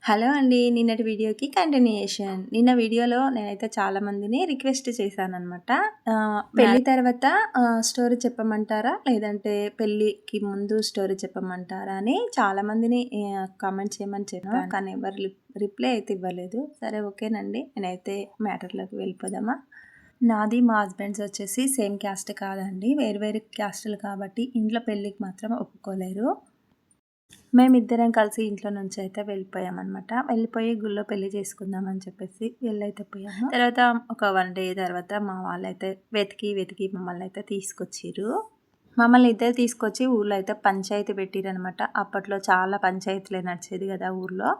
Hello అండి. నిన్నటి వీడియోకి కంటిన్యూయేషన్. నిన్న వీడియోలో నేనైతే చాలా మందిని రిక్వెస్ట్ చేశాననమాట. పెళ్లి తర్వాత స్టోరీ చెప్పమంటారా? లేదంటే పెళ్ళికి ముందు స్టోరీ చెప్పమంటారా? అని చాలా మందిని కామెంట్ చేయమని చెప్పాను. కానీ ఎవరు రిప్లై అయితే ఇవ్వలేదు. సరే ఓకేనండి. నేనైతే మ్యాటర్‌లోకి వెళ్ళిపోదామా? నాది మా హస్బెండ్స్ వచ్చేసి సేమ్ క్యాస్ట్ కాదండి. వేరు వేరు క్యాస్టులు కాబట్టి ఇంట్లో పెళ్ళికి మాత్రం ఒప్పుకోలేరు. మేమిద్దరం కలిసి ఇంట్లో నుంచి అయితే వెళ్ళిపోయామనమాట. వెళ్ళిపోయి గుళ్ళో పెళ్లి చేసుకుందామని చెప్పేసి వెళ్ళైతే పోయాము. తర్వాత ఒక 1 డే తర్వాత మా వాళ్ళైతే వెతికి మమ్మల్నయితే తీసుకొచ్చిర్రు. మమ్మల్ని ఇద్దరు తీసుకొచ్చి ఊర్లో అయితే పంచాయతీ పెట్టిరనమాట. అప్పట్లో చాలా పంచాయతీలే నడిచేది కదా ఊర్లో.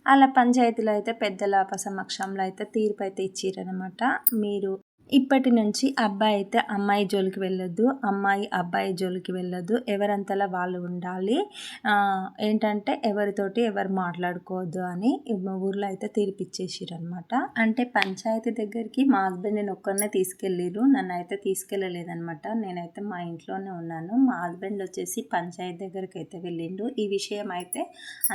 అలా పంచాయతీలో అయితే పెద్దల సమక్షంలో అయితే తీర్పు అయితే ఇచ్చిరనమాట. మీరు ఇప్పటి నుంచి అబ్బాయి అయితే అమ్మాయి జోలికి వెళ్ళొద్దు, అమ్మాయి అబ్బాయి జోలికి వెళ్ళొద్దు, ఎవరంతలా వాళ్ళు ఉండాలి. ఏంటంటే ఎవరితోటి ఎవరు మాట్లాడుకోవద్దు అని మా ఊర్లో అయితే తీర్పిచ్చేసిరనమాట. అంటే పంచాయతీ దగ్గరికి మా హస్బెండ్ నేను ఒక్కరినే తీసుకెళ్ళిర్రు, నన్ను అయితే తీసుకెళ్ళలేదనమాట. నేనైతే మా ఇంట్లోనే ఉన్నాను. మా హస్బెండ్ వచ్చేసి పంచాయతీ దగ్గరికి అయితే వెళ్ళిండు. ఈ విషయం అయితే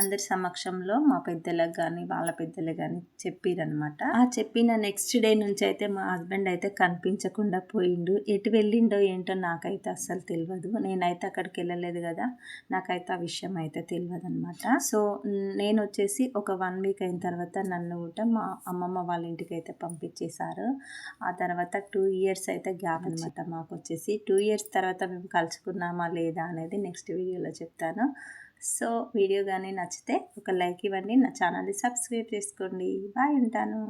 అందరి సమక్షంలో మా పెద్దలకు కానీ వాళ్ళ పెద్దలు కానీ చెప్పిరనమాట. ఆ చెప్పిన నెక్స్ట్ డే నుంచి అయితే మా హస్బెండ్ అయితే కనిపించకుండా పోయిండు. ఎటు వెళ్ళిండో ఏంటో నాకైతే అస్సలు తెలియదు. నేనైతే అక్కడికి వెళ్ళలేదు కదా, నాకైతే ఆ విషయం అయితే తెలియదు అనమాట. సో నేను వచ్చేసి ఒక 1 వీక్ అయిన తర్వాత నన్ను కూడా మా అమ్మమ్మ వాళ్ళ ఇంటికి అయితే పంపించేశారు. ఆ తర్వాత 2 ఇయర్స్ అయితే గ్యాప్ అనమాట. మాకు వచ్చేసి 2 ఇయర్స్ తర్వాత మేము కలుసుకున్నామా లేదా అనేది నెక్స్ట్ వీడియోలో చెప్తాను. సో వీడియో కానీ నచ్చితే ఒక లైక్ ఇవ్వండి, నా ఛానల్ని సబ్స్క్రైబ్ చేసుకోండి. బాయ్, ఉంటాను.